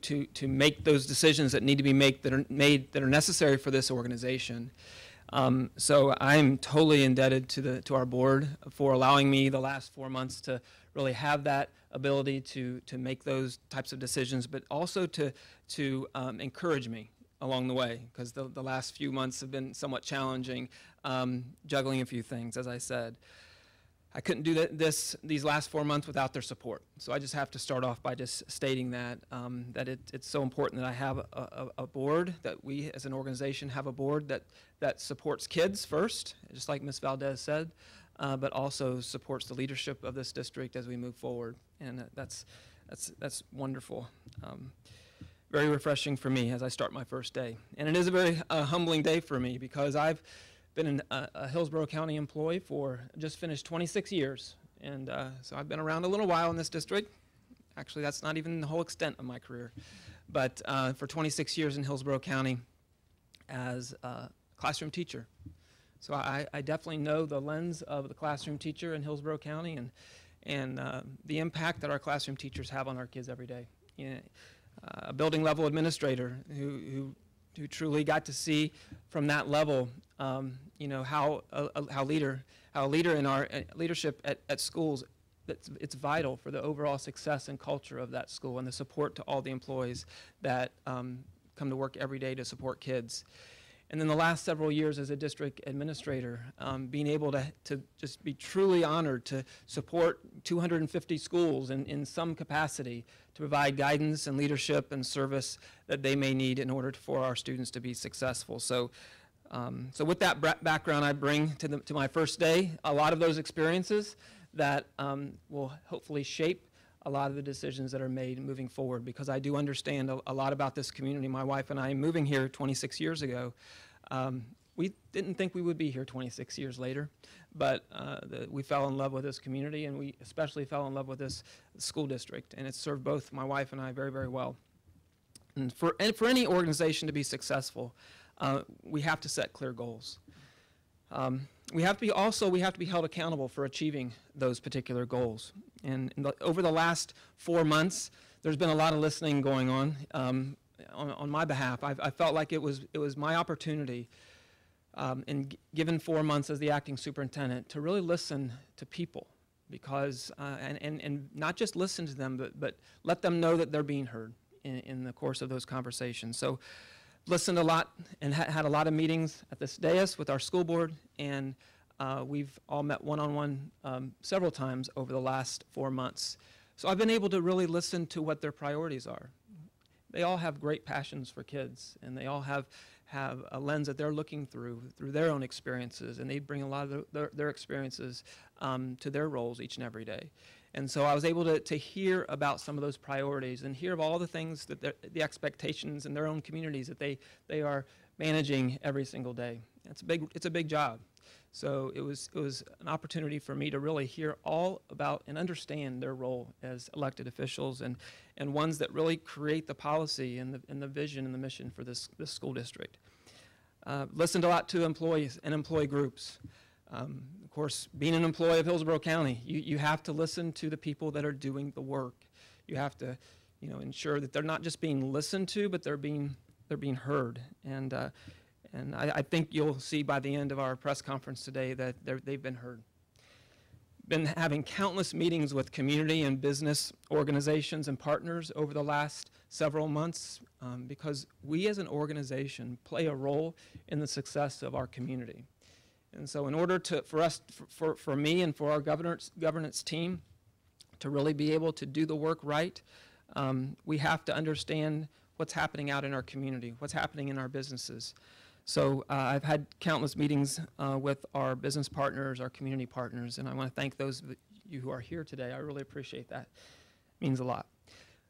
to make those decisions that need to be made that are necessary for this organization. So I'm totally indebted to our board for allowing me the last 4 months to really have that ability to make those types of decisions, but also to encourage me along the way, because the last few months have been somewhat challenging, juggling a few things, as I said. I couldn't do these last 4 months without their support. So I just have to start off by just stating that, it's so important that I have a board, that we as an organization have a board that supports kids first, just like Ms. Valdez said, but also supports the leadership of this district as we move forward. And that's wonderful. Very refreshing for me as I start my first day. And it is a very humbling day for me, because I've been a Hillsborough County employee for just finished 26 years. And so I've been around a little while in this district. Actually, that's not even the whole extent of my career. But for 26 years in Hillsborough County as a classroom teacher. So I definitely know the lens of the classroom teacher in Hillsborough County and the impact that our classroom teachers have on our kids every day. You know, a building level administrator who truly got to see from that level, you know, how a leader in our leadership at schools, it's vital for the overall success and culture of that school, and the support to all the employees that come to work every day to support kids. And then the last several years as a district administrator, being able to just be truly honored to support 250 schools in some capacity to provide guidance and leadership and service that they may need in order for our students to be successful. So, so with that background, I bring to my first day a lot of those experiences that will hopefully shape a lot of the decisions that are made moving forward, because I do understand a lot about this community. My wife and I, moving here 26 years ago, we didn't think we would be here 26 years later, but we fell in love with this community, and we especially fell in love with this school district, and it's served both my wife and I very, very well. And for any organization to be successful, we have to set clear goals. We have to be held accountable for achieving those particular goals. And over the last 4 months, there's been a lot of listening going on my behalf. I felt like it was my opportunity, given 4 months as the acting superintendent, to really listen to people, because and not just listen to them, but let them know that they're being heard in the course of those conversations. So listened a lot and had a lot of meetings at this dais with our school board, and we've all met one-on-one several times over the last 4 months. So I've been able to really listen to what their priorities are. They all have great passions for kids, and they all have a lens that they're looking through their own experiences, and they bring a lot of their experiences to their roles each and every day. And so I was able to hear about some of those priorities and hear of all the things that the expectations in their own communities that they are managing every single day. It's a big job. So it was an opportunity for me to really hear all about and understand their role as elected officials, and ones that really create the policy and the vision and the mission for this school district. Listened a lot to employees and employee groups. Of course, being an employee of Hillsborough County, you have to listen to the people that are doing the work. You have to, ensure that they're not just being listened to, but they're being heard. And I think you'll see by the end of our press conference today that they've been heard. Been having countless meetings with community and business organizations and partners over the last several months, because we as an organization play a role in the success of our community. And so in order for me and for our governance team to really be able to do the work right, we have to understand what's happening out in our community, what's happening in our businesses. So I've had countless meetings with our business partners, our community partners, and I want to thank those of you who are here today. I really appreciate that. It means a lot.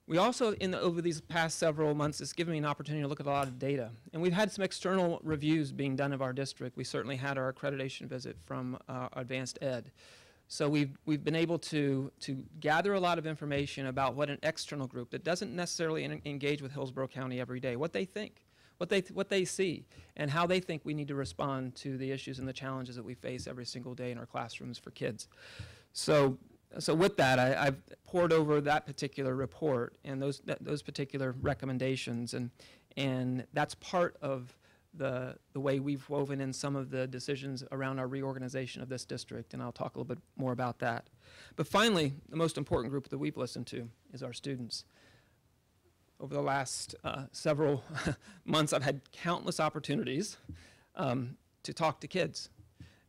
We also, over these past several months, it's given me an opportunity to look at a lot of data. And we've had some external reviews being done of our district. We certainly had our accreditation visit from Advanced Ed. So we've been able to gather a lot of information about what an external group that doesn't necessarily engage with Hillsborough County every day, what they think, what they see, and how they think we need to respond to the issues and the challenges that we face every single day in our classrooms for kids. So So with that, I've poured over that particular report and those particular recommendations, and that's part of the way we've woven in some of the decisions around our reorganization of this district, and I'll talk a little bit more about that. But finally, the most important group that we've listened to is our students. Over the last several months, I've had countless opportunities to talk to kids,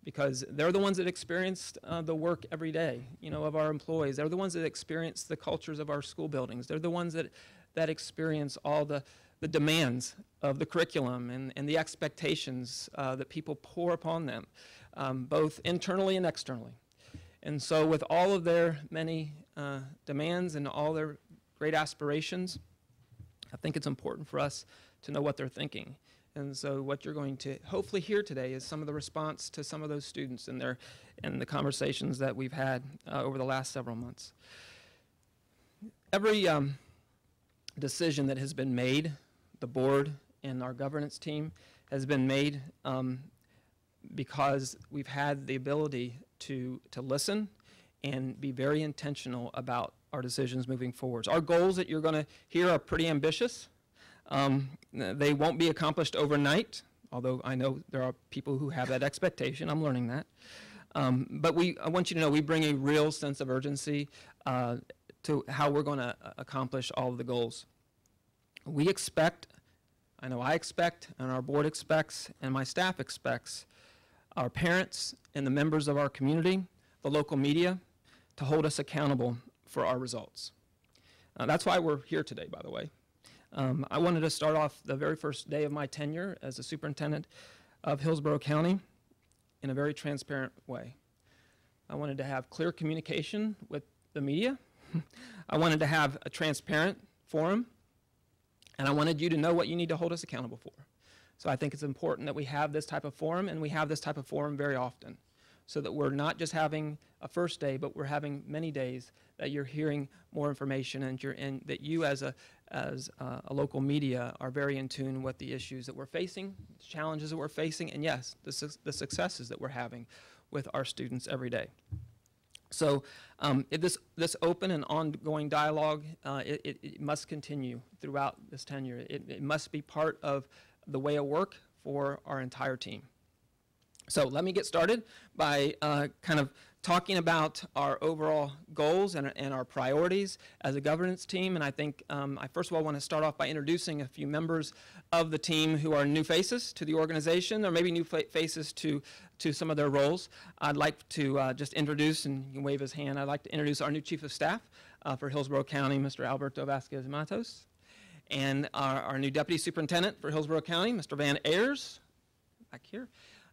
because they're the ones that experienced the work every day, of our employees. They're the ones that experience the cultures of our school buildings. They're the ones that experience all the demands of the curriculum and the expectations that people pour upon them, both internally and externally. And so with all of their many demands and all their great aspirations, I think it's important for us to know what they're thinking. And so what you're going to hopefully hear today is some of the response to some of those students and the conversations that we've had over the last several months. Every decision that has been made, the board and our governance team, has been made because we've had the ability to listen and be very intentional about our decisions moving forward. Our goals that you're going to hear are pretty ambitious. They won't be accomplished overnight, although I know there are people who have that expectation. I'm learning that. But I want you to know we bring a real sense of urgency to how we're going to accomplish all of the goals. We expect, I know I expect, and our board expects, and my staff expects, our parents and the members of our community, the local media, to hold us accountable for our results. That's why we're here today, by the way. I wanted to start off the very first day of my tenure as the superintendent of Hillsborough County in a very transparent way. I wanted to have clear communication with the media. I wanted to have a transparent forum, and I wanted you to know what you need to hold us accountable for. So I think it's important that we have this type of forum, and we have this type of forum very often, so that we're not just having a first day, but we're having many days that you're hearing more information, and that you as a local media are very in tune with the issues that we're facing, the challenges that we're facing, and yes, the successes that we're having with our students every day. So this open and ongoing dialogue, it must continue throughout this tenure. It must be part of the way of work for our entire team. So let me get started by kind of talking about our overall goals and our priorities as a governance team. And I think I first of all want to start off by introducing a few members of the team who are new faces to the organization, or maybe new faces to some of their roles. I'd like to just introduce, and you can wave his hand, I'd like to introduce our new Chief of Staff for Hillsborough County, Mr. Alberto Vasquez-Matos, and our new Deputy Superintendent for Hillsborough County, Mr. Van Ayers, back here.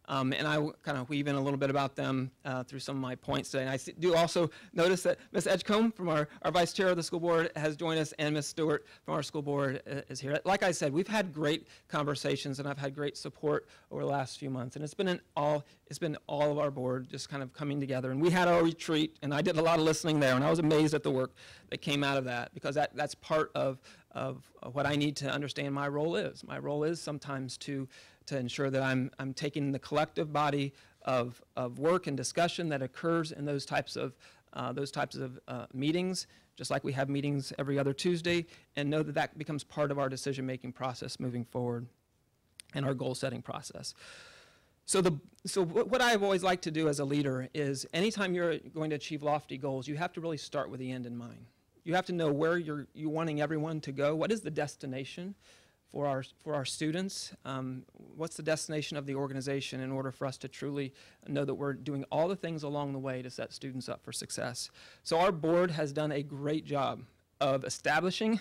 And I kind of weave in a little bit about them through some of my points today. And I do also notice that Ms. Edgecombe from our Vice Chair of the school board has joined us, and Ms. Stewart from our school board is here. Like I said, we've had great conversations, and I've had great support over the last few months. And it's been all of our board just kind of coming together. And we had our retreat, and I did a lot of listening there, and I was amazed at the work that came out of that, because that's part of what I need to understand my role is. My role is sometimes to ensure that I'm taking the collective body of work and discussion that occurs in those types of meetings, just like we have meetings every other Tuesday, and know that that becomes part of our decision-making process moving forward and our goal-setting process. So what I've always liked to do as a leader is anytime you're going to achieve lofty goals, you have to really start with the end in mind. You have to know where you're wanting everyone to go. What is the destination for our students? What's the destination of the organization in order for us to truly know that we're doing all the things along the way to set students up for success? So our board has done a great job of establishing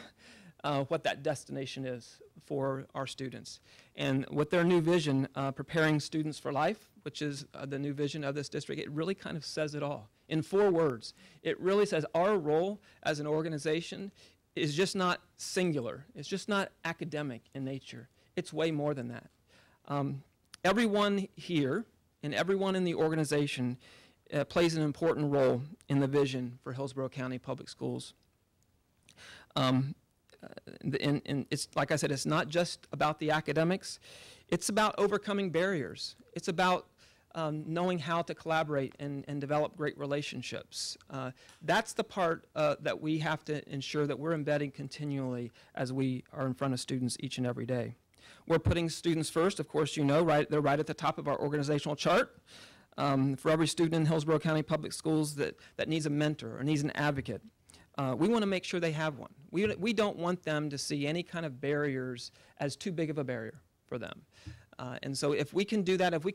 what that destination is for our students. And with their new vision, Preparing Students for Life, which is the new vision of this district, it really kind of says it all. In 4 words, it really says our role as an organization is just not singular. It's just not academic in nature. It's way more than that. Everyone here and everyone in the organization plays an important role in the vision for Hillsborough County Public Schools. And it's, like I said, it's not just about the academics. It's about overcoming barriers. It's about knowing how to collaborate and develop great relationships. That's the part that we have to ensure that we're embedding continually as we are in front of students each and every day. We're putting students first, of course, you know, right, they're right at the top of our organizational chart. For every student in Hillsborough County Public Schools that needs a mentor or needs an advocate, we want to make sure they have one. We don't want them to see any kind of barriers as too big of a barrier for them. And so if we can do that, if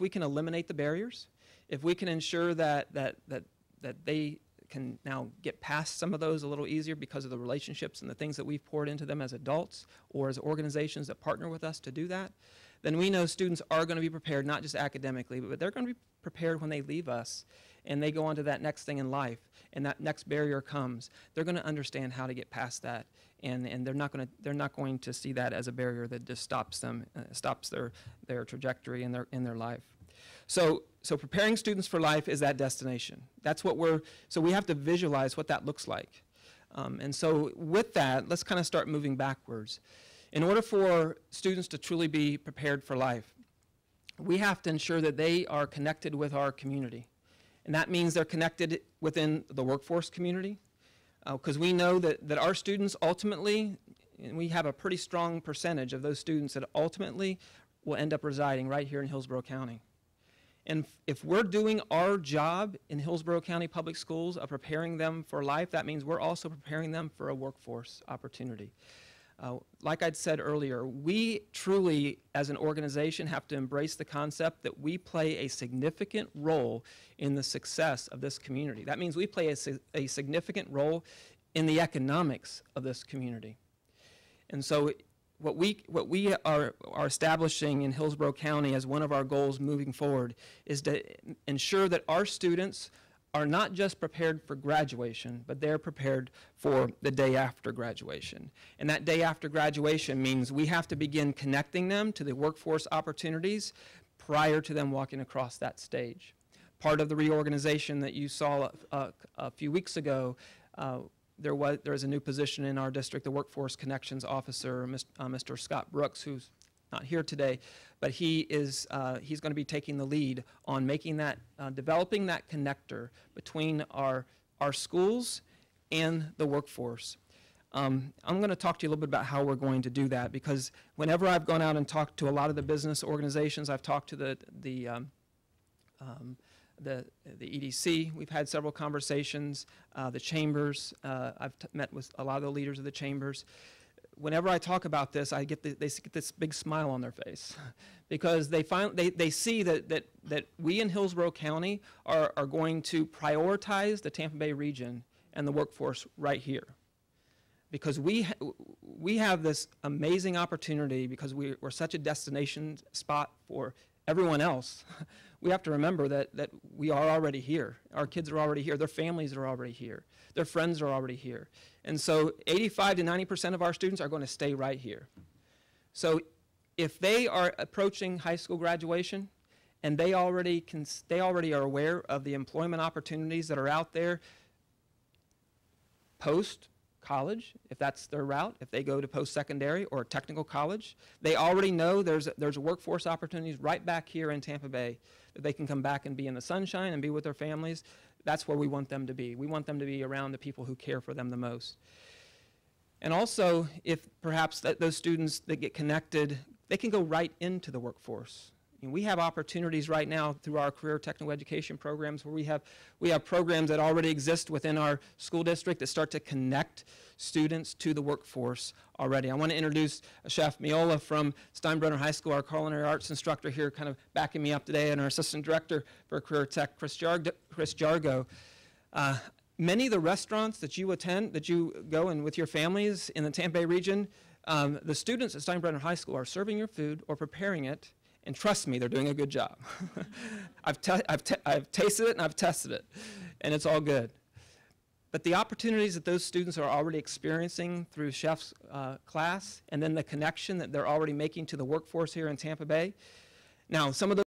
we can eliminate the barriers, if we can ensure that they can now get past some of those a little easier because of the relationships and the things that we've poured into them as adults or as organizations that partner with us to do that, then we know students are going to be prepared, not just academically, but they're going to be prepared when they leave us and they go on to that next thing in life and that next barrier comes. They're going to understand how to get past that, and they're not going to see that as a barrier that just stops them, stops their trajectory in their life. So preparing students for life is that destination. That's what so we have to visualize what that looks like. And so with that, let's kind of start moving backwards. In order for students to truly be prepared for life, we have to ensure that they are connected with our community. And that means they're connected within the workforce community, because we know that our students ultimately, and we have a pretty strong percentage of those students that ultimately will end up residing right here in Hillsborough County. And if we're doing our job in Hillsborough County Public Schools of preparing them for life, that means we're also preparing them for a workforce opportunity. Like I'd said earlier, we truly, as an organization, have to embrace the concept that we play a significant role in the success of this community. That means we play a significant role in the economics of this community. And so what we are establishing in Hillsborough County as one of our goals moving forward is to ensure that our students are not just prepared for graduation, but they're prepared for the day after graduation. And that day after graduation means we have to begin connecting them to the workforce opportunities prior to them walking across that stage. Part of the reorganization that you saw a few weeks ago, there's a new position in our district, the Workforce Connections Officer, Mr. Scott Brooks, who's not here today, but he's going to be taking the lead on making that, developing that connector between our schools and the workforce. I'm going to talk to you a little bit about how we're going to do that, because whenever I've gone out and talked to a lot of the business organizations, I've talked to the EDC, we've had several conversations, the chambers, I've met with a lot of the leaders of the chambers. Whenever I talk about this, they get this big smile on their face because they see that we in Hillsborough County are going to prioritize the Tampa Bay region and the workforce right here. Because we have this amazing opportunity, because we're such a destination spot for everyone else. We have to remember that we are already here. Our kids are already here. Their families are already here. Their friends are already here. And so 85 to 90% of our students are going to stay right here. So if they are approaching high school graduation and they already are aware of the employment opportunities that are out there post-college, if that's their route, if they go to post-secondary or technical college, they already know there's workforce opportunities right back here in Tampa Bay that they can come back and be in the sunshine and be with their families. That's where we want them to be. We want them to be around the people who care for them the most. And also, if perhaps those students that get connected, they can go right into the workforce. And we have opportunities right now through our career technical education programs where we have programs that already exist within our school district that start to connect students to the workforce already. I want to introduce Chef Miola from Steinbrenner High School, our culinary arts instructor here, kind of backing me up today, and our assistant director for career tech, Chris Jargo. Many of the restaurants that you attend, that you go in with your families in the Tampa Bay region, the students at Steinbrenner High School are serving your food or preparing it. And trust me, they're doing a good job. I've tasted it and I've tested it, and it's all good. But the opportunities that those students are already experiencing through Chef's class, and then the connection that they're already making to the workforce here in Tampa Bay. Now, some of those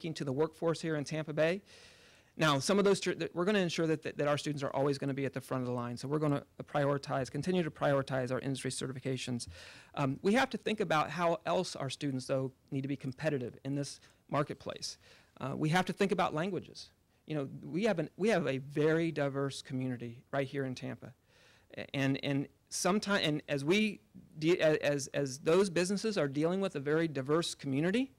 to the workforce here in Tampa Bay. Now, some of those, we're going to ensure that our students are always going to be at the front of the line. So we're going to continue to prioritize our industry certifications. We have to think about how else our students, though, need to be competitive in this marketplace. We have to think about languages. You know, we have a very diverse community right here in Tampa, and sometimes, and as those businesses are dealing with a very diverse community,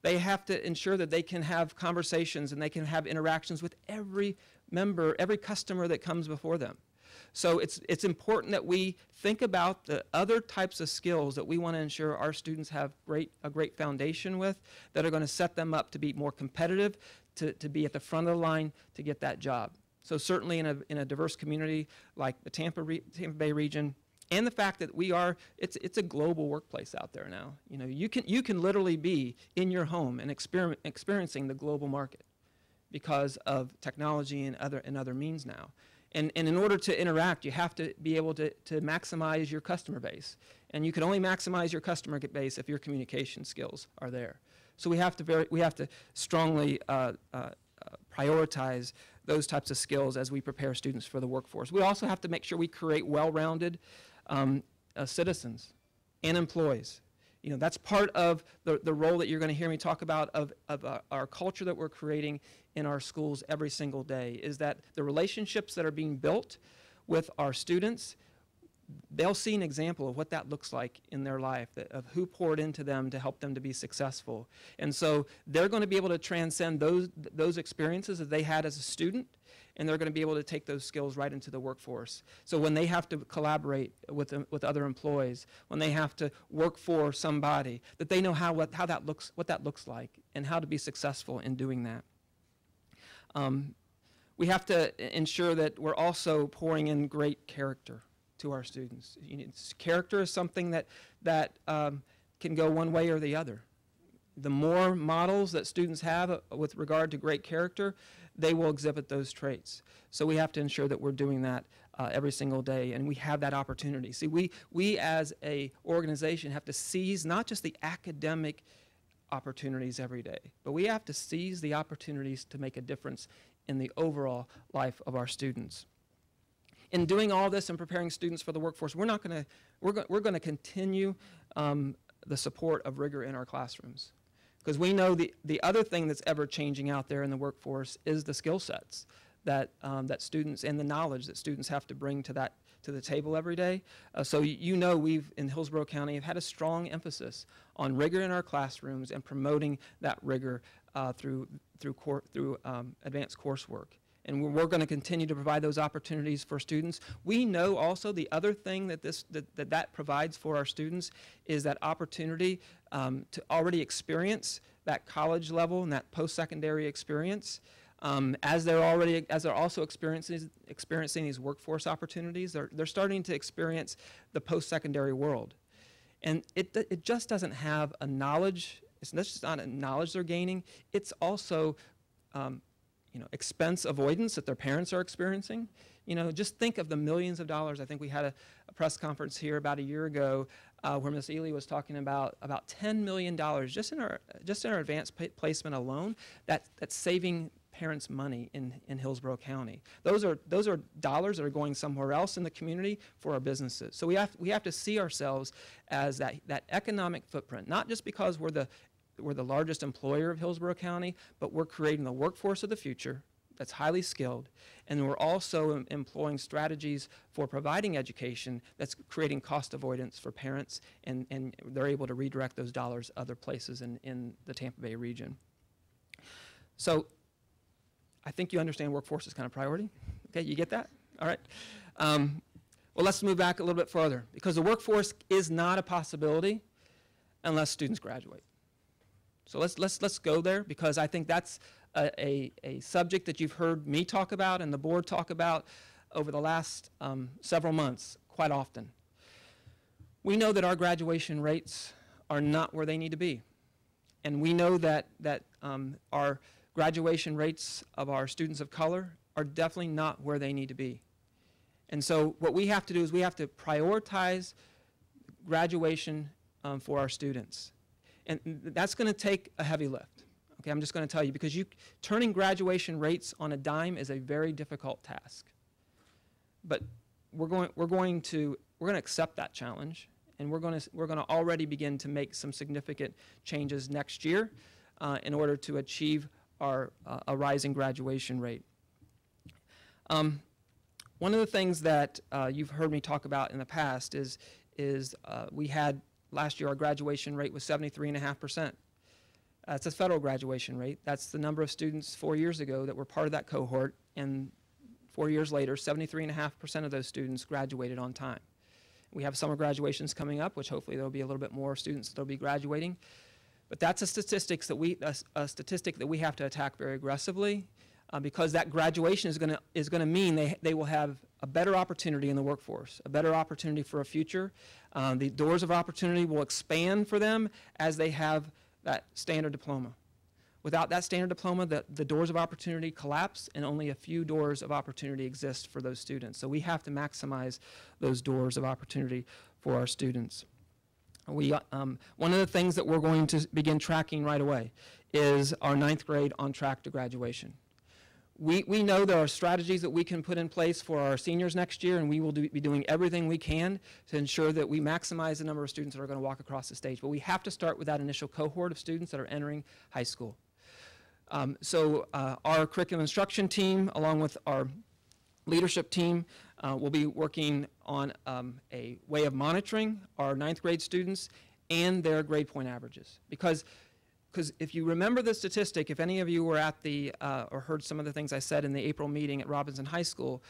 they have to ensure that they can have conversations and they can have interactions with every member, every customer that comes before them. So it's important that we think about the other types of skills that we want to ensure our students have a great foundation with, that are going to set them up to be more competitive, to be at the front of the line to get that job. So certainly in a diverse community like the Tampa Bay region, and the fact that it's a global workplace out there now. You know, you can literally be in your home and experiencing the global market because of technology and other means now. And in order to interact, you have to be able to maximize your customer base. And you can only maximize your customer base if your communication skills are there. So we have to strongly prioritize those types of skills as we prepare students for the workforce. We also have to make sure we create well-rounded citizens and employees. You know, that's part of the role that you're going to hear me talk about of our culture that we're creating in our schools every single day, is that the relationships that are being built with our students, they'll see an example of what that looks like in their life, of who poured into them to help them to be successful. And so they're going to be able to transcend those experiences that they had as a student, and they're going to be able to take those skills right into the workforce. So when they have to collaborate with other employees, when they have to work for somebody, that they know what that looks like and how to be successful in doing that. We have to ensure that we're also pouring in great character to our students. Character is something that can go one way or the other. The more models that students have with regard to great character, they will exhibit those traits. So we have to ensure that we're doing that every single day, and we have that opportunity. See, we as a organization have to seize not just the academic opportunities every day, but we have to seize the opportunities to make a difference in the overall life of our students. In doing all this and preparing students for the workforce, we're going to continue the support of rigor in our classrooms. Because we know the other thing that's ever changing out there in the workforce is the skill sets that students and the knowledge that students have to bring to the table every day. So you know, we've in Hillsborough County have had a strong emphasis on rigor in our classrooms and promoting that rigor through advanced coursework. And we're going to continue to provide those opportunities for students. We know also the other thing that provides for our students is that opportunity to already experience that college level and that post-secondary experience. As they're also experiencing these workforce opportunities, they're starting to experience the post-secondary world. And it just doesn't have a knowledge. It's just not a knowledge they're gaining. It's also expense avoidance that their parents are experiencing. Just think of the millions of dollars. I think we had a press conference here about a year ago where Ms. Ely was talking about $10 million just in our advanced placement alone. That's saving parents money in Hillsborough County. Those are dollars that are going somewhere else in the community for our businesses. So we have to see ourselves as that economic footprint, not just because we're the largest employer of Hillsborough County, but we're creating the workforce of the future that's highly skilled, and we're also employing strategies for providing education that's creating cost avoidance for parents, and they're able to redirect those dollars other places in the Tampa Bay region. So I think you understand workforce is kind of priority. Okay, you get that? All right. Well, let's move back a little bit further, because the workforce is not a possibility unless students graduate. So let's go there, because I think that's a subject that you've heard me talk about and the board talk about over the last several months quite often. We know that our graduation rates are not where they need to be. And we know that our graduation rates of our students of color are definitely not where they need to be. And so what we have to do is we have to prioritize graduation for our students. And that's going to take a heavy lift. Okay, I'm just going to tell you, because turning graduation rates on a dime is a very difficult task. But we're going to accept that challenge, and we're going to already begin to make some significant changes next year in order to achieve a rising graduation rate. One of the things that you've heard me talk about in the past is we had last year our graduation rate was 73.5%. That's a federal graduation rate. That's the number of students 4 years ago that were part of that cohort, and 4 years later, 73.5% of those students graduated on time. We have summer graduations coming up, which hopefully there'll be a little bit more students that'll be graduating. But that's a statistic that we have to attack very aggressively, because that graduation is going to mean they will have a better opportunity in the workforce, a better opportunity for a future. The doors of opportunity will expand for them as they have that standard diploma. Without that standard diploma, the doors of opportunity collapse, and only a few doors of opportunity exist for those students. So we have to maximize those doors of opportunity for our students. One of the things that we're going to begin tracking right away is our 9th grade on track to graduation. We know there are strategies that we can put in place for our seniors next year, and we will be doing everything we can to ensure that we maximize the number of students that are going to walk across the stage. But we have to start with that initial cohort of students that are entering high school. Our curriculum instruction team, along with our leadership team, will be working on a way of monitoring our 9th grade students and their grade point averages. Because if you remember the statistic, if any of you were at or heard some of the things I said in the April meeting at Robinson High School,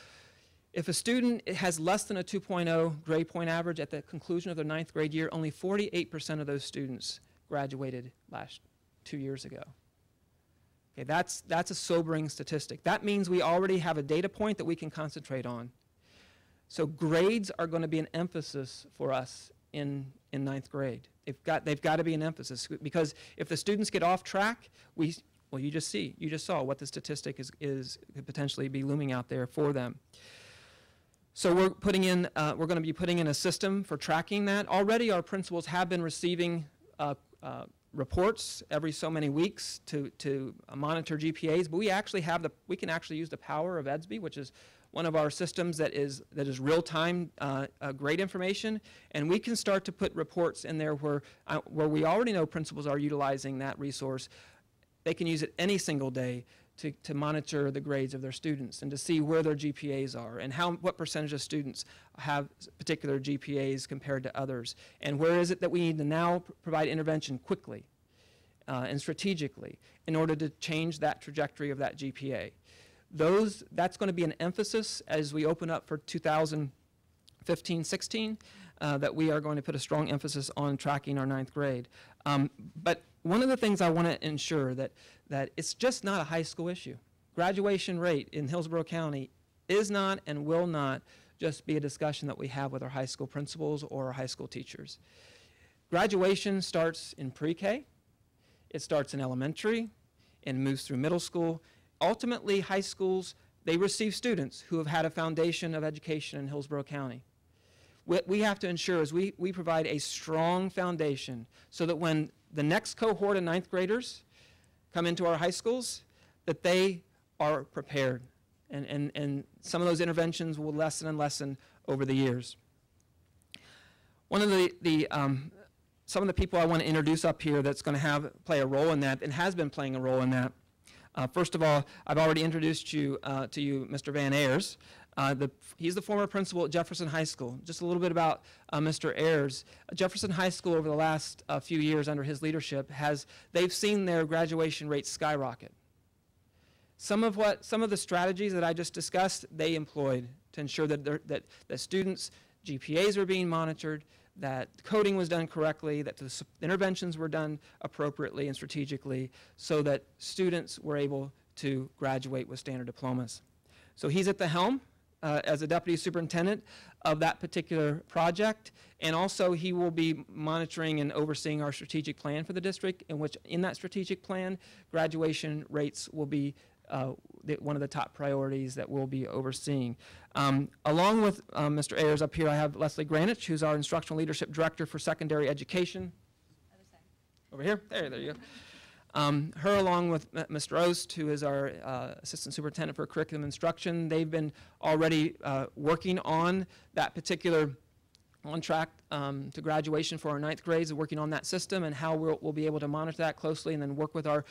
if a student has less than a 2.0 grade point average at the conclusion of their 9th grade year, only 48% of those students graduated 2 years ago. Okay, that's a sobering statistic. That means we already have a data point that we can concentrate on. So grades are going to be an emphasis for us in 9th grade. They've got to be an emphasis, because if the students get off track, you just saw what the statistic could potentially be looming out there for them. So we're going to be putting in a system for tracking that. Already our principals have been receiving reports every so many weeks to monitor GPAs, but we can actually use the power of EDSB, which is one of our systems that is real-time grade information, and we can start to put reports in there where we already know principals are utilizing that resource. They can use it any single day to monitor the grades of their students and to see where their GPAs are and what percentage of students have particular GPAs compared to others, and where is it that we need to now provide intervention quickly and strategically in order to change that trajectory of that GPA. That's going to be an emphasis as we open up for 2015-16, that we are going to put a strong emphasis on tracking our 9th grade. But one of the things I want to ensure that it's just not a high school issue. Graduation rate in Hillsborough County is not and will not just be a discussion that we have with our high school principals or our high school teachers. Graduation starts in pre-K, it starts in elementary, and moves through middle school. Ultimately, high schools, they receive students who have had a foundation of education in Hillsborough County. What we have to ensure is we provide a strong foundation so that when the next cohort of 9th graders come into our high schools, that they are prepared. And some of those interventions will lessen and lessen over the years. One of some of the people I want to introduce up here that's going to play a role in that and has been playing a role in that. First of all, I've already introduced you to Mr. Van Ayers. He's the former principal at Jefferson High School. Just a little bit about Mr. Ayers. Jefferson High School over the last few years under his leadership they've seen their graduation rates skyrocket. Some of the strategies that I just discussed, they employed to ensure that students' GPAs were being monitored, that coding was done correctly, that the interventions were done appropriately and strategically, so that students were able to graduate with standard diplomas. So he's at the helm as a deputy superintendent of that particular project, and also he will be monitoring and overseeing our strategic plan for the district, in that strategic plan, graduation rates will be one of the top priorities that we'll be overseeing. Along with Mr. Ayers up here, I have Leslie Granich, who's our Instructional Leadership Director for Secondary Education. Other side. Over here? There you go. Her, along with Mr. Ost, who is our Assistant Superintendent for Curriculum Instruction, they've been already working on that particular on track to graduation for our 9th grades, working on that system and how we'll be able to monitor that closely and then work with our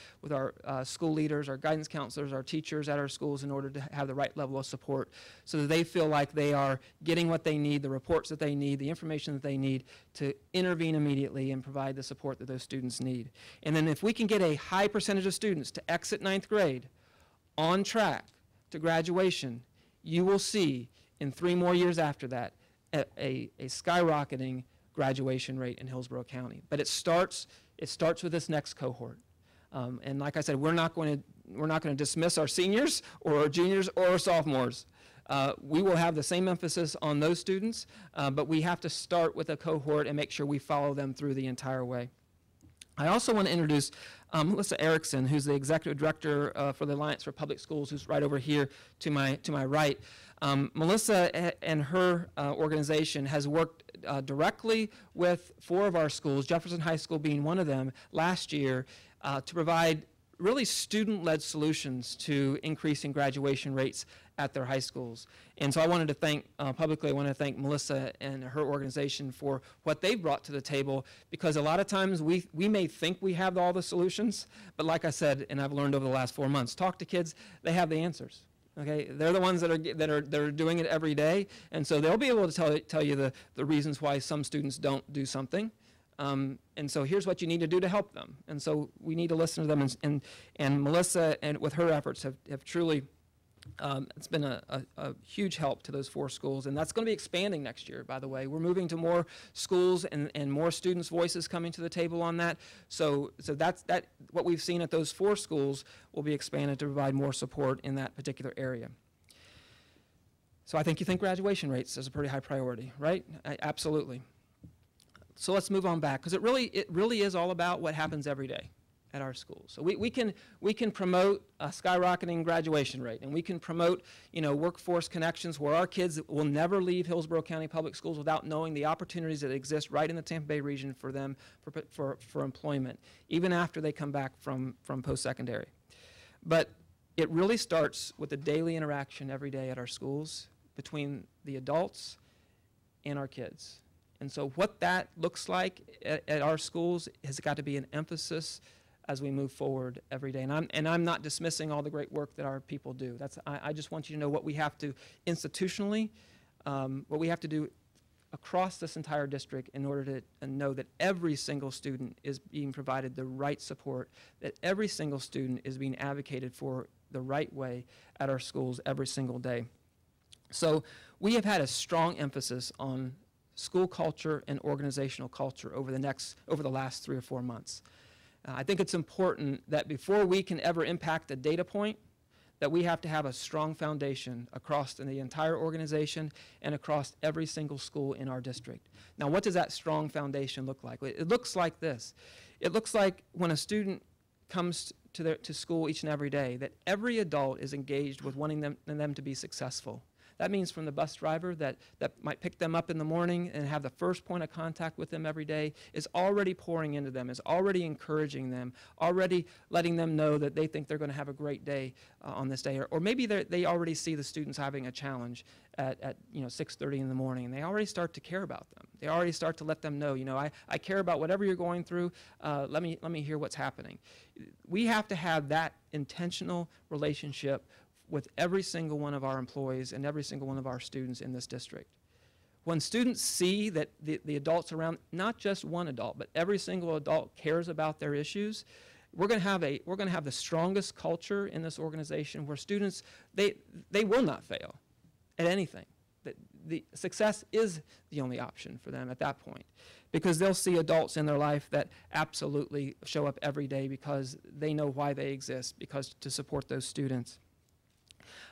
school leaders, our guidance counselors, our teachers at our schools in order to have the right level of support so that they feel like they are getting what they need, the reports that they need, the information that they need to intervene immediately and provide the support that those students need. And then if we can get a high percentage of students to exit 9th grade on track to graduation, you will see in 3 more years after that a skyrocketing graduation rate in Hillsborough County. But it starts with this next cohort. And like I said, we're not going to dismiss our seniors or our juniors or our sophomores. We will have the same emphasis on those students, but we have to start with a cohort and make sure we follow them through the entire way. I also want to introduce Melissa Erickson, who's the Executive Director for the Alliance for Public Schools, who's right over here to my right. Melissa and her organization has worked directly with 4 of our schools, Jefferson High School being one of them, last year to provide really student-led solutions to increasing graduation rates at their high schools. And so I wanted to thank, publicly, I want to thank Melissa and her organization for what they've brought to the table, because a lot of times we may think we have all the solutions, but like I said, and I've learned over the last 4 months, talk to kids, they have the answers. Okay, they're the ones that are doing it every day, and so they'll be able to tell you the reasons why some students don't do something. And so here's what you need to do to help them. And so we need to listen to them. And Melissa, and with her efforts, have truly, it's been a huge help to those 4 schools. And that's going to be expanding next year, by the way. We're moving to more schools and more students' voices coming to the table on that. So that's what we've seen at those 4 schools will be expanded to provide more support in that particular area. So I think you think graduation rates is a pretty high priority, right? Absolutely. So let's move on back, because it really is all about what happens every day at our schools. So we can promote a skyrocketing graduation rate, and we can promote workforce connections where our kids will never leave Hillsborough County Public Schools without knowing the opportunities that exist right in the Tampa Bay region for them for employment, even after they come back from post-secondary. But it really starts with the daily interaction every day at our schools between the adults and our kids. And so what that looks like at our schools has got to be an emphasis as we move forward every day. And I'm not dismissing all the great work that our people do. I just want you to know what we have to institutionally, what we have to do across this entire district in order to know that every single student is being provided the right support, that every single student is being advocated for the right way at our schools every single day. So we have had a strong emphasis on school culture and organizational culture over the last 3 or 4 months. I think it's important that before we can ever impact a data point, that we have to have a strong foundation across the entire organization and across every single school in our district. Now, what does that strong foundation look like? It looks like this. It looks like when a student comes to school each and every day, that every adult is engaged with wanting them to be successful. That means from the bus driver that might pick them up in the morning and have the first point of contact with them every day, is already pouring into them, is already encouraging them, already letting them know that they think they're going to have a great day on this day. Or maybe they already see the students having a challenge at 6:30 in the morning, and they already start to care about them. They already start to let them know, I care about whatever you're going through. Let me hear what's happening. We have to have that intentional relationship with every single one of our employees and every single one of our students in this district. When students see that the adults around, not just one adult, but every single adult cares about their issues, we're going to have the strongest culture in this organization where students, they will not fail at anything. The success is the only option for them at that point, because they'll see adults in their life that absolutely show up every day because they know why they exist, because to support those students.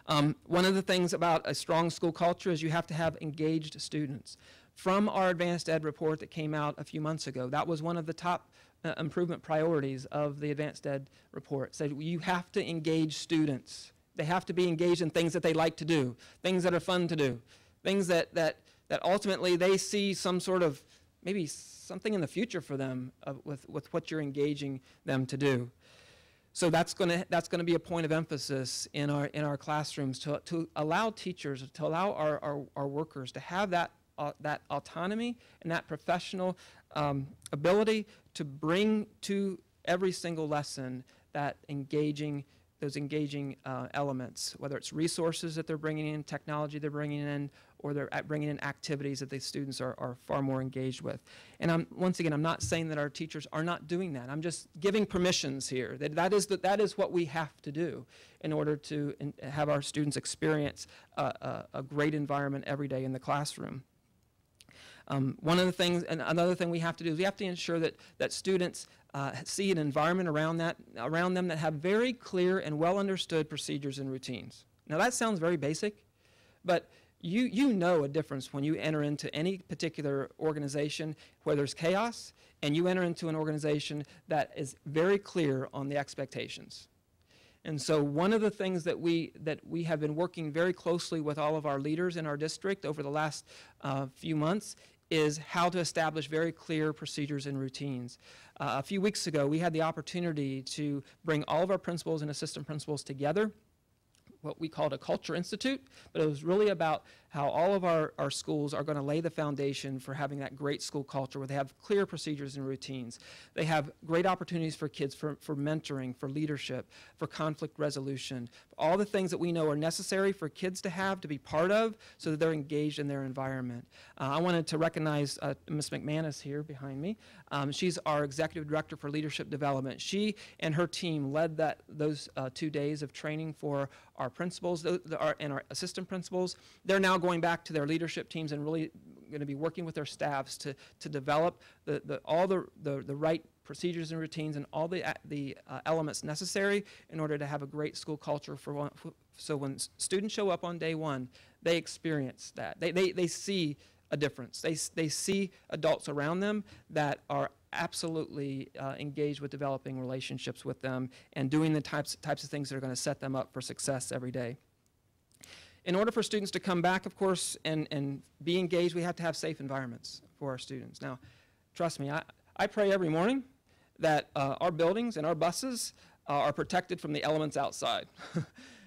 One of the things about a strong school culture is you have to have engaged students. From our advanced ed report that came out a few months ago, that was one of the top improvement priorities of the advanced ed report. It said you have to engage students. They have to be engaged in things that they like to do, things that are fun to do, things that ultimately they see some sort of, maybe something in the future for them with what you're engaging them to do. So that's going to be a point of emphasis in our classrooms to allow teachers, to allow our workers to have that autonomy and that professional ability to bring to every single lesson those engaging elements, whether it's resources that they're bringing in, technology they're bringing in, or they're bringing in activities that the students are far more engaged with. And once again, I'm not saying that our teachers are not doing that. I'm just giving permissions here. That is what we have to do in order to have our students experience a great environment every day in the classroom. One of the things, and another thing we have to do is we have to ensure that students see an environment around them that have very clear and well understood procedures and routines. Now that sounds very basic, but you know a difference when you enter into any particular organization where there's chaos, and you enter into an organization that is very clear on the expectations. And so one of the things that we have been working very closely with all of our leaders in our district over the last few months is how to establish very clear procedures and routines. A few weeks ago, we had the opportunity to bring all of our principals and assistant principals together, what we called a Culture Institute, but it was really about how all of our schools are going to lay the foundation for having that great school culture where they have clear procedures and routines. They have great opportunities for kids for mentoring, for leadership, for conflict resolution, all the things that we know are necessary for kids to have, to be part of, so that they're engaged in their environment. I wanted to recognize Ms. McManus here behind me. She's our Executive Director for Leadership Development. She and her team led those 2 days of training for our principals and our assistant principals. They're now going back to their leadership teams and really going to be working with their staffs to develop all the right procedures and routines and all the elements necessary in order to have a great school culture so when students show up on day one, they experience that. They see a difference. They see adults around them that are absolutely engaged with developing relationships with them and doing the types of things that are going to set them up for success every day. In order for students to come back, of course, and be engaged, we have to have safe environments for our students. Now, trust me, I pray every morning that our buildings and our buses are protected from the elements outside.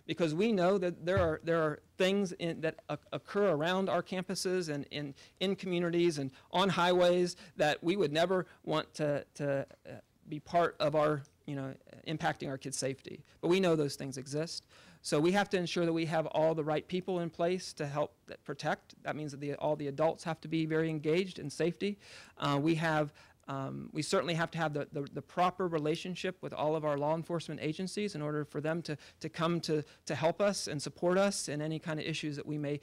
Because we know that there are things that occur around our campuses and in communities and on highways that we would never want to be part of our, impacting our kids' safety. But we know those things exist. So we have to ensure that we have all the right people in place to help protect. That means that all the adults have to be very engaged in safety. We certainly have to have the proper relationship with all of our law enforcement agencies in order for them to come to help us and support us in any kind of issues that we may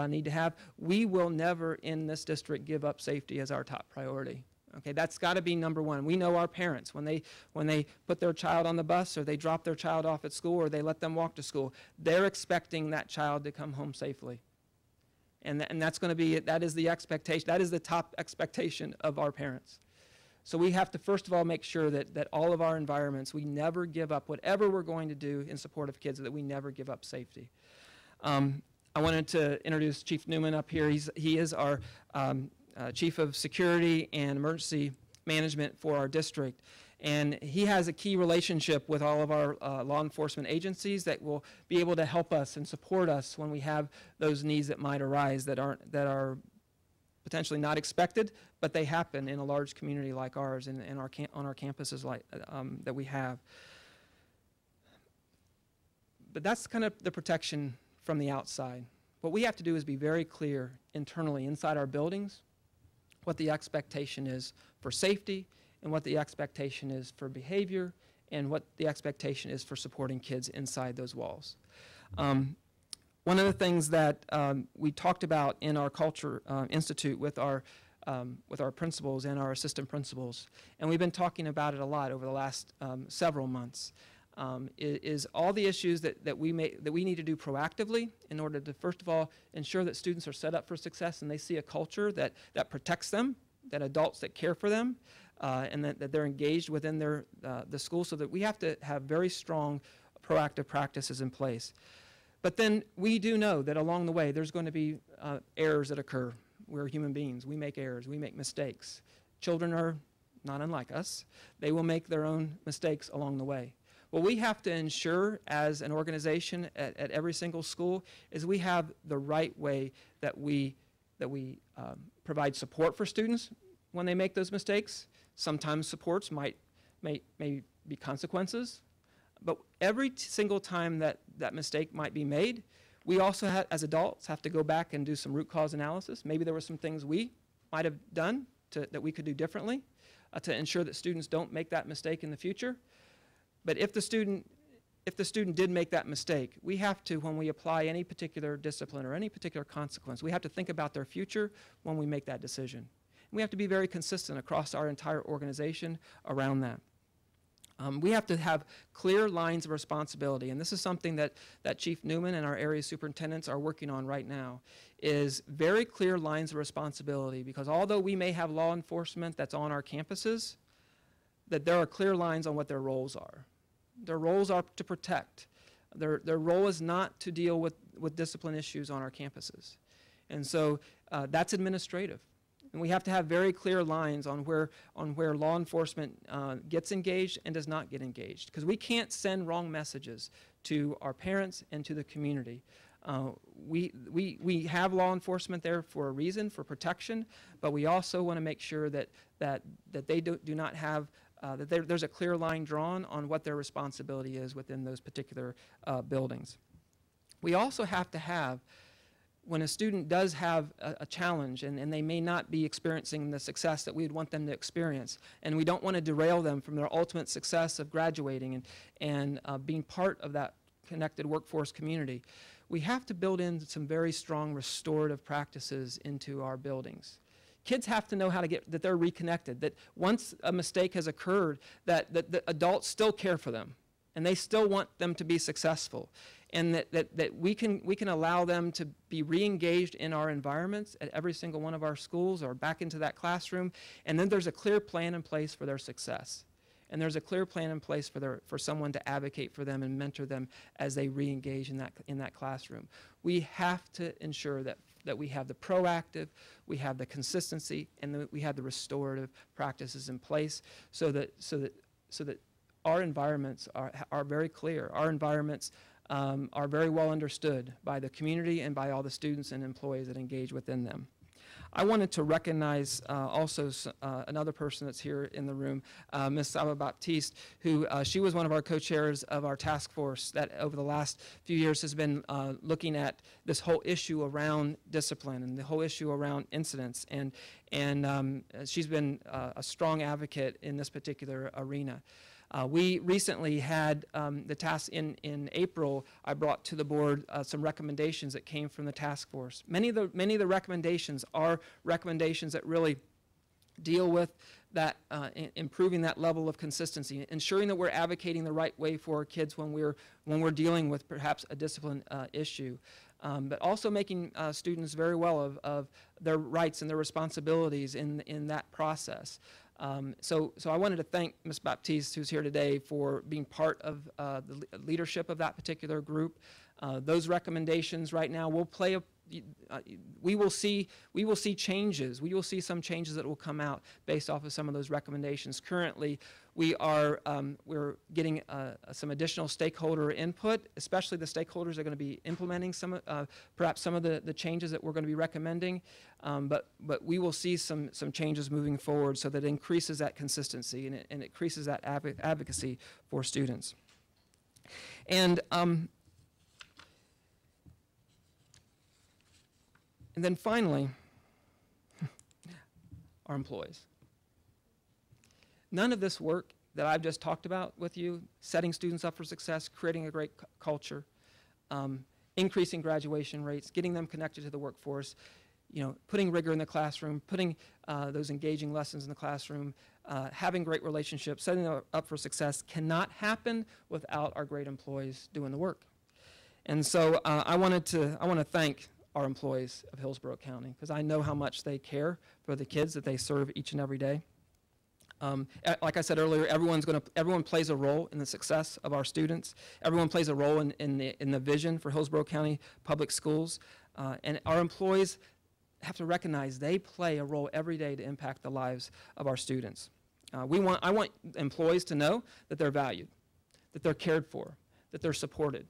need to have. We will never in this district give up safety as our top priority. Okay, that's got to be number one. We know our parents, when they put their child on the bus or they drop their child off at school or they let them walk to school, they're expecting that child to come home safely. And that's going to be, that is the expectation, that is the top expectation of our parents. So we have to, first of all, make sure that all of our environments, we never give up, whatever we're going to do in support of kids, that we never give up safety. I wanted to introduce Chief Newman up here. He is our Chief of Security and Emergency Management for our district. And he has a key relationship with all of our law enforcement agencies that will be able to help us and support us when we have those needs that might arise that are potentially not expected, but they happen in a large community like ours and on our campuses like that we have. But that's kind of the protection from the outside. What we have to do is be very clear internally inside our buildings what the expectation is for safety and what the expectation is for behavior and what the expectation is for supporting kids inside those walls. One of the things that we talked about in our Culture Institute with our principals and our assistant principals, and we've been talking about it a lot over the last several months, is all the issues that we need to do proactively in order to, first of all, ensure that students are set up for success and they see a culture that protects them, that adults that care for them, and that they're engaged within the school, so that we have to have very strong proactive practices in place. But then we do know that along the way there's going to be errors that occur. We're human beings. We make errors. We make mistakes. Children are not unlike us. They will make their own mistakes along the way. What we have to ensure as an organization at every single school is we have the right way that we provide support for students when they make those mistakes. Sometimes supports may be consequences, but every single time that mistake might be made, we also as adults have to go back and do some root cause analysis. Maybe there were some things we might have done that we could do differently to ensure that students don't make that mistake in the future. But if the student did make that mistake, we have to, when we apply any particular discipline or any particular consequence, we have to think about their future when we make that decision. And we have to be very consistent across our entire organization around that. We have to have clear lines of responsibility, and this is something that Chief Newman and our area superintendents are working on right now, is very clear lines of responsibility, because although we may have law enforcement that's on our campuses, that there are clear lines on what their roles are. Their roles are to protect. Their role is not to deal with discipline issues on our campuses. And so that's administrative. And we have to have very clear lines on where law enforcement gets engaged and does not get engaged, because we can't send wrong messages to our parents and to the community. We have law enforcement there for a reason, for protection, but we also want to make sure that they do not have that there's a clear line drawn on what their responsibility is within those particular buildings. We also have to have, when a student does have a challenge and they may not be experiencing the success that we would want them to experience, and we don't want to derail them from their ultimate success of graduating and being part of that connected workforce community, we have to build in some very strong restorative practices into our buildings. Kids have to know how to that they're reconnected, that once a mistake has occurred, that the adults still care for them, and they still want them to be successful, and that we can allow them to be re-engaged in our environments at every single one of our schools or back into that classroom, and then there's a clear plan in place for their success. And there's a clear plan in place for someone to advocate for them and mentor them as they re-engage in that classroom. We have to ensure that we have the proactive, we have the consistency, and that we have the restorative practices in place so that our environments are very clear. Our environments are very well understood by the community and by all the students and employees that engage within them. I wanted to recognize also another person that's here in the room, Ms. Saba Baptiste, who she was one of our co-chairs of our task force that over the last few years has been looking at this whole issue around discipline and the whole issue around incidents. And she's been a strong advocate in this particular arena. We recently had the task in April. I brought to the board some recommendations that came from the task force. Many of the recommendations are recommendations that really deal with that improving that level of consistency, ensuring that we're advocating the right way for our kids when we're dealing with perhaps a discipline issue. But also making students very well of their rights and their responsibilities in that process. So I wanted to thank Ms. Baptiste, who's here today, for being part of the leadership of that particular group. Those recommendations right now will play we will see changes. We will see some changes that will come out based off of some of those recommendations. Currently, we're getting some additional stakeholder input, especially the stakeholders that are going to be implementing perhaps some of the changes that we're going to be recommending. But we will see some changes moving forward so that it increases that consistency and it increases that advocacy for students. And then finally, our employees. None of this work that I've just talked about with you, setting students up for success, creating a great culture, increasing graduation rates, getting them connected to the workforce, putting rigor in the classroom, putting those engaging lessons in the classroom, having great relationships, setting them up for success cannot happen without our great employees doing the work. And so I want to thank our employees of Hillsborough County, because I know how much they care for the kids that they serve each and every day. Like I said earlier, everyone plays a role in the success of our students. Everyone plays a role in the vision for Hillsborough County Public Schools. And our employees have to recognize they play a role every day to impact the lives of our students. I want employees to know that they're valued, that they're cared for, that they're supported.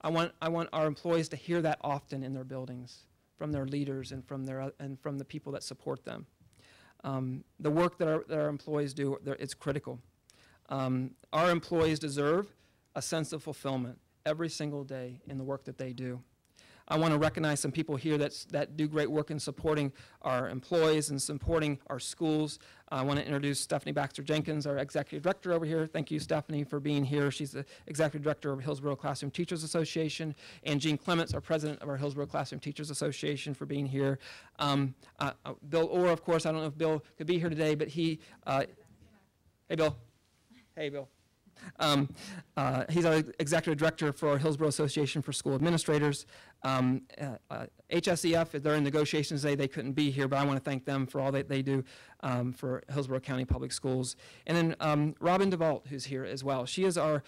I want our employees to hear that often in their buildings, from their leaders and from the people that support them. The work that our employees do, it's critical. Our employees deserve a sense of fulfillment every single day in the work that they do. I want to recognize some people here that do great work in supporting our employees and supporting our schools. I want to introduce Stephanie Baxter-Jenkins, our Executive Director over here. Thank you, Stephanie, for being here. She's the Executive Director of Hillsborough Classroom Teachers Association. And Jean Clements, our President of our Hillsborough Classroom Teachers Association, for being here. Bill Orr, of course, I don't know if Bill could be here today, but he, hey, Bill. Hey, Bill. He's our Executive Director for our Hillsborough Association for School Administrators. HSEF, they're in negotiations today. They couldn't be here, but I want to thank them for all that they do for Hillsborough County Public Schools. And then Robin DeVault, who's here as well. She is our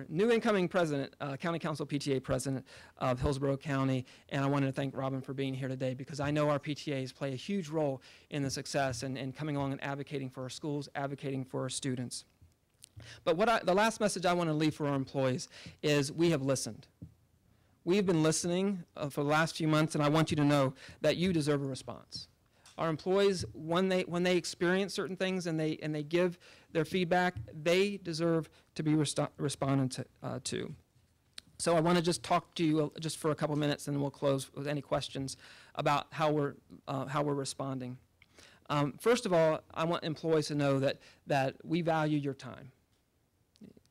new incoming president, County Council PTA president of Hillsborough County. And I wanted to thank Robin for being here today because I know our PTAs play a huge role in the success and coming along and advocating for our schools, advocating for our students. But the last message I want to leave for our employees is we have listened. We've been listening for the last few months, and I want you to know that you deserve a response. Our employees, when they experience certain things and they give their feedback, they deserve to be responded to. So I want to just talk to you just for a couple minutes, and then we'll close with any questions about how we're responding. First of all, I want employees to know that we value your time.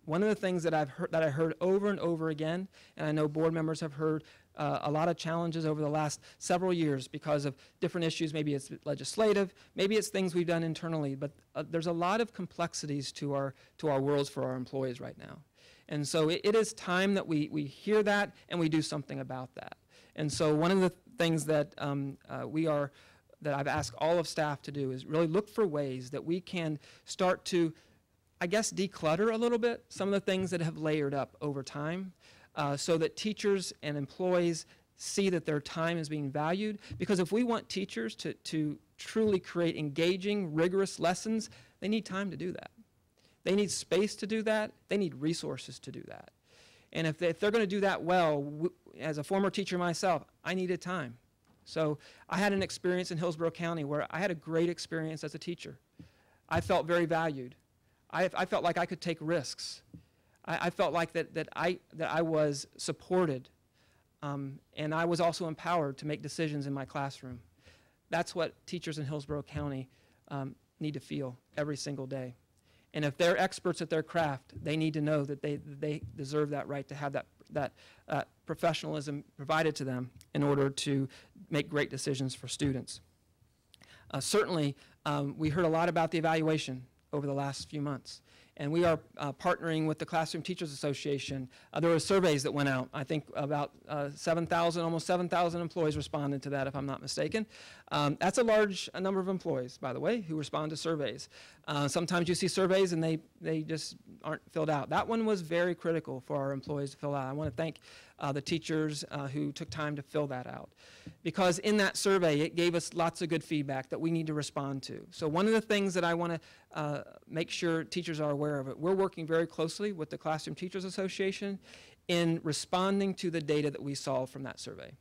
One of the things that I heard over and over again, and I know board members have heard a lot of challenges over the last several years because of different issues. Maybe it's legislative, maybe it's things we've done internally, but there's a lot of complexities to our worlds for our employees right now. And so it is time that we hear that and we do something about that. And so one of the things that that I've asked all of staff to do is really look for ways that we can start to, I guess, declutter a little bit some of the things that have layered up over time so that teachers and employees see that their time is being valued. Because if we want teachers to truly create engaging, rigorous lessons, they need time to do that. They need space to do that. They need resources to do that. And if they're going to do that well, as a former teacher myself, I needed time. So I had an experience in Hillsborough County where I had a great experience as a teacher. I felt very valued. I felt like I could take risks. I felt like that I was supported, and I was also empowered to make decisions in my classroom. That's what teachers in Hillsborough County need to feel every single day. And if they're experts at their craft, they need to know that they deserve that right to have that professionalism provided to them in order to make great decisions for students. Certainly, we heard a lot about the evaluation over the last few months. And we are partnering with the Classroom Teachers Association. There were surveys that went out. I think about 7,000, almost 7,000 employees responded to that, if I'm not mistaken. That's a large number of employees, by the way, who respond to surveys. Sometimes you see surveys and they just aren't filled out. That one was very critical for our employees to fill out. I want to thank the teachers who took time to fill that out. Because in that survey, it gave us lots of good feedback that we need to respond to. So one of the things that I want to make sure teachers are aware of it, we're working very closely with the Classroom Teachers Association in responding to the data that we saw from that survey.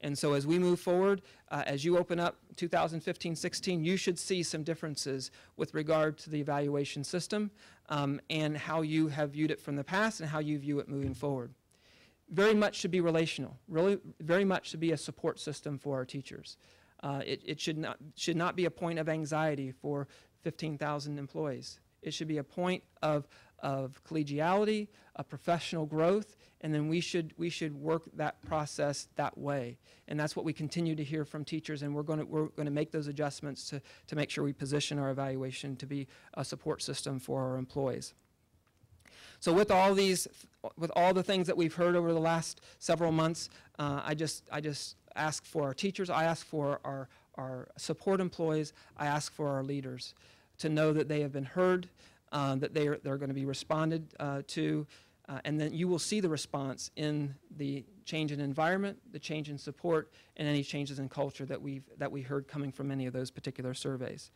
And so as we move forward, as you open up 2015-16, you should see some differences with regard to the evaluation system and how you have viewed it from the past and how you view it moving forward. Very much should be relational, really very much should be a support system for our teachers. It should not be a point of anxiety for 15,000 employees. It should be a point of collegiality, of professional growth, and then we should work that process that way. And that's what we continue to hear from teachers, and we're going to make those adjustments to make sure we position our evaluation to be a support system for our employees. So with all the things that we've heard over the last several months, I just ask for our teachers, I ask for our support employees, I ask for our leaders to know that they have been heard, that they're going to be responded to, and then you will see the response in the change in environment, the change in support, and any changes in culture that we heard coming from many of those particular surveys.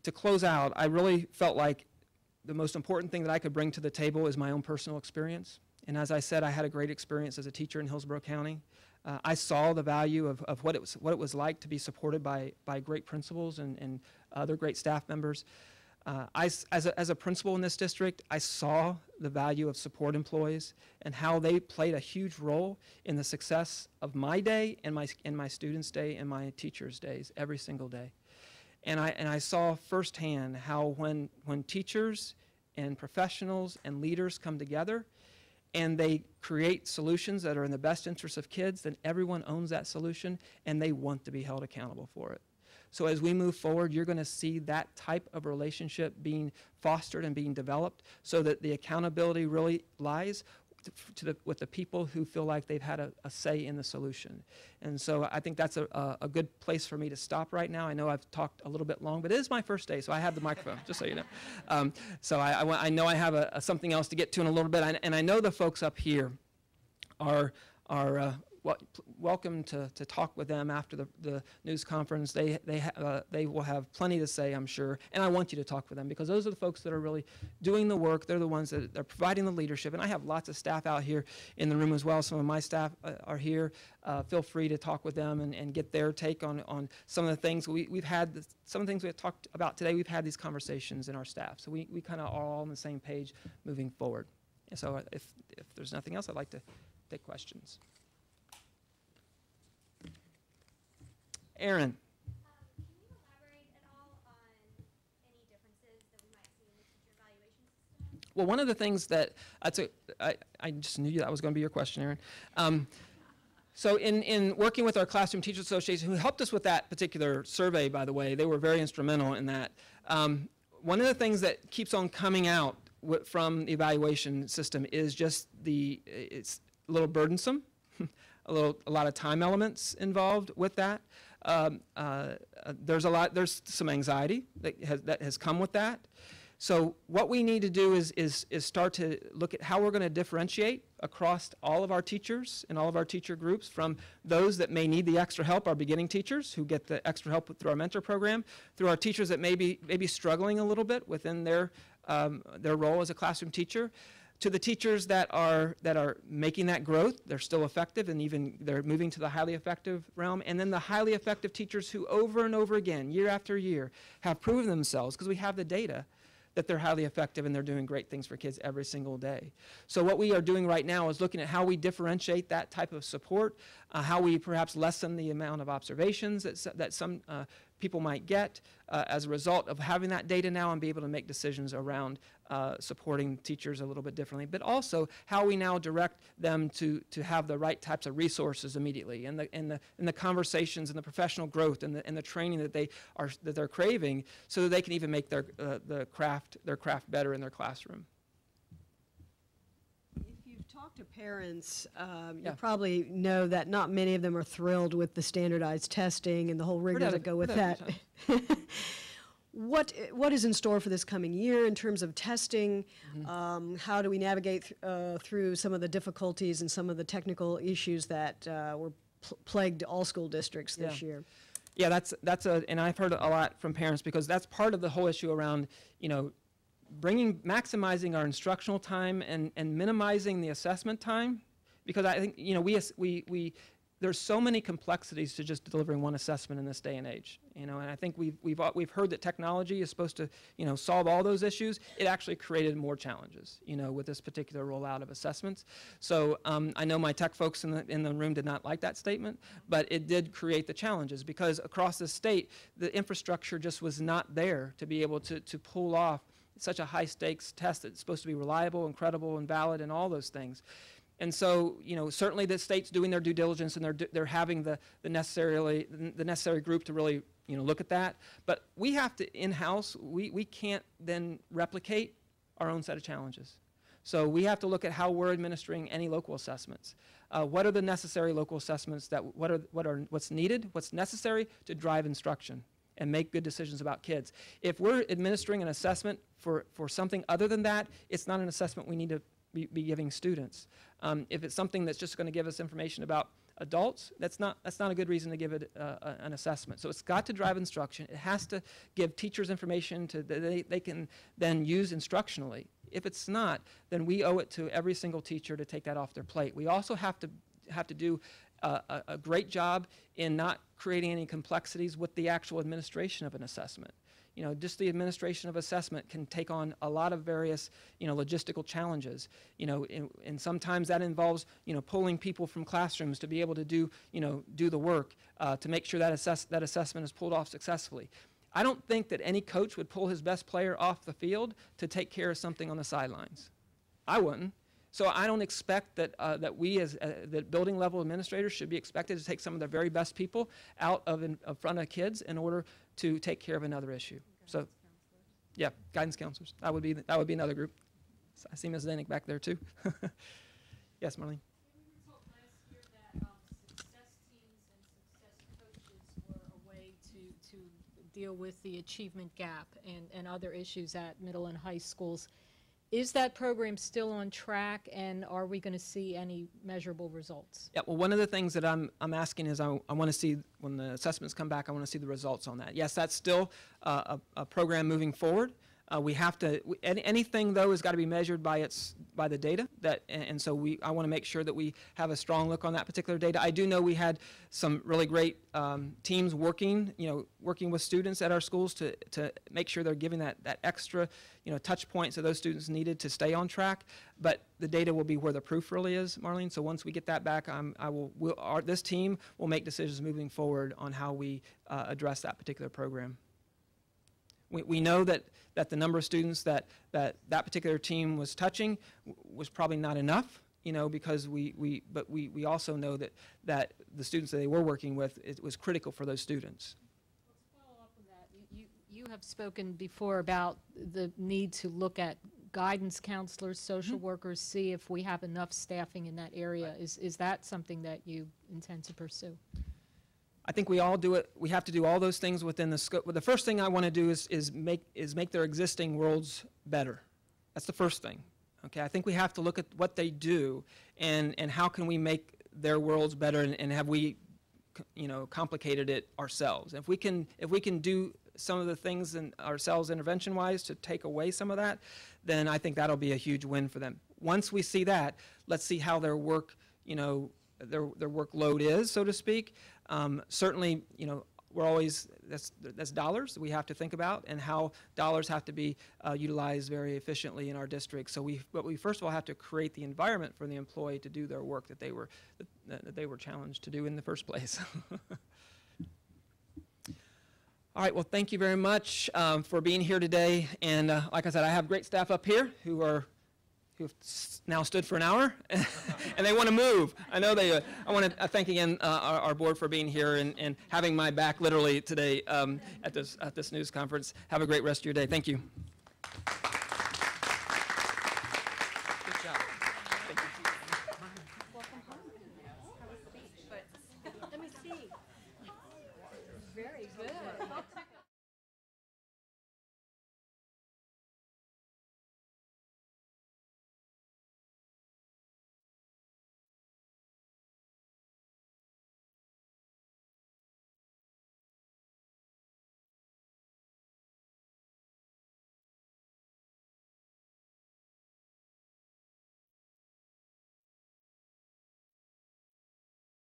to close out, I really felt like the most important thing that I could bring to the table is my own personal experience. And as I said, I had a great experience as a teacher in Hillsborough County. I saw the value of what it was like to be supported by great principals and other great staff members. As a principal in this district, I saw the value of support employees and how they played a huge role in the success of my day and my students' day and my teachers' days every single day. And I saw firsthand how when teachers and professionals and leaders come together and they create solutions that are in the best interest of kids, then everyone owns that solution and they want to be held accountable for it. So as we move forward, you're going to see that type of relationship being fostered and being developed so that the accountability really lies with the people who feel like they've had a say in the solution. And so I think that's a good place for me to stop right now. I know I've talked a little bit long, but it is my first day, so I have the microphone, just so you know. So I know I have something else to get to in a little bit, and I know the folks up here are welcome to talk with them after the news conference. They will have plenty to say, I'm sure, and I want you to talk with them because those are the folks that are really doing the work. They're the ones that are providing the leadership, and I have lots of staff out here in the room as well. Some of my staff are here. Feel free to talk with them and get their take on some of the things we've had. Some of the things we've talked about today, we've had these conversations in our staff, so we kind of are all on the same page moving forward. And so if there's nothing else, I'd like to take questions. Aaron. Can you elaborate at all on any differences that we might see in the teacher evaluation system? Well, one of the things that, I just knew that was going to be your question, Aaron. So in working with our Classroom Teachers Association, who helped us with that particular survey, by the way, they were very instrumental in that. One of the things that keeps on coming out from the evaluation system is just it's a little burdensome, a lot of time elements involved with that. There's some anxiety that has come with that. So what we need to do is start to look at how we're going to differentiate across all of our teachers and all of our teacher groups from those that may need the extra help, our beginning teachers who get the extra help through our mentor program, through our teachers that may be struggling a little bit within their role as a classroom teacher, to the teachers that are making that growth, they're still effective and even they're moving to the highly effective realm, and then the highly effective teachers who over and over again, year after year, have proven themselves, because we have the data, that they're highly effective and they're doing great things for kids every single day. So what we are doing right now is looking at how we differentiate that type of support, how we perhaps lessen the amount of observations that some people might get as a result of having that data now and be able to make decisions around supporting teachers a little bit differently, but also how we now direct them to have the right types of resources immediately, and the conversations and the professional growth and the training that they're craving, so that they can even make their craft better in their classroom. Talk to parents, you probably know that not many of them are thrilled with the standardized testing and the whole rigor that go with that. What is in store for this coming year in terms of testing? Mm-hmm. How do we navigate through some of the difficulties and some of the technical issues that were plagued all school districts this year? Yeah, and I've heard a lot from parents, because that's part of the whole issue around, maximizing our instructional time and minimizing the assessment time, because I think there's so many complexities to just delivering one assessment in this day and age, and I think we've heard that technology is supposed to solve all those issues. It actually created more challenges with this particular rollout of assessments. So I know my tech folks in the room did not like that statement, but it did create the challenges, because across the state the infrastructure just was not there to be able to pull off such a high-stakes test that's supposed to be reliable and credible and valid and all those things. And so, certainly the state's doing their due diligence, and they're having the necessary group to really, look at that. But we have to, in-house, we can't then replicate our own set of challenges. So we have to look at how we're administering any local assessments. What are the necessary local assessments? What's needed, what's necessary to drive instruction and make good decisions about kids. If we're administering an assessment for something other than that, it's not an assessment we need to be giving students. If it's something that's just going to give us information about adults, that's not a good reason to give it an assessment. So it's got to drive instruction. It has to give teachers information that they can then use instructionally. If it's not, then we owe it to every single teacher to take that off their plate. We also have to do a great job in not creating any complexities with the actual administration of an assessment. You know, just the administration of assessment can take on a lot of various, you know, logistical challenges. You know, and sometimes that involves, you know, pulling people from classrooms to be able to do the work to make sure that assessment is pulled off successfully. I don't think that any coach would pull his best player off the field to take care of something on the sidelines. I wouldn't. So I don't expect that that we as that building level administrators should be expected to take some of their very best people out in front of kids in order to take care of another issue. So, yeah, guidance counselors. That would be another group. I see Ms. Zanick back there too. Yes, Marlene. We were told last year that success teams and success coaches were a way to deal with the achievement gap and other issues at middle and high schools. Is that program still on track, and are we going to see any measurable results? Yeah, well, one of the things that I'm asking is I want to see, when the assessments come back, I want to see the results on that. Yes, that's still a program moving forward. We have to, anything though has got to be measured by the data, and so I want to make sure that we have a strong look on that particular data. I do know we had some really great teams working with students at our schools to make sure they're giving that extra, touch points that those students needed to stay on track. But the data will be where the proof really is, Marlene. So once we get that back, this team will make decisions moving forward on how we address that particular program. We know that the number of students that particular team was touching was probably not enough, because we also know that the students that they were working with, it was critical for those students. Let's follow up on that. You have spoken before about the need to look at guidance counselors, social workers, see if we have enough staffing in that area. Right. Is that something that you intend to pursue? I think we all do it. We have to do all those things within the scope. Well, the first thing I want to do is make their existing worlds better. That's the first thing. Okay, I think we have to look at what they do and how can we make their worlds better, and have we, complicated it ourselves. If we can do some of the things ourselves intervention-wise to take away some of that, then I think that'll be a huge win for them. Once we see that, let's see how their work, their workload is, so to speak. Certainly, we're always, that's dollars that we have to think about, and how dollars have to be utilized very efficiently in our district. So but we first of all have to create the environment for the employee to do their work that they were challenged to do in the first place. All right, well, thank you very much for being here today. And like I said, I have great staff up here who've now stood for an hour, and they want to move. I know they. I want to thank again our board for being here and having my back literally today at this news conference. Have a great rest of your day. Thank you.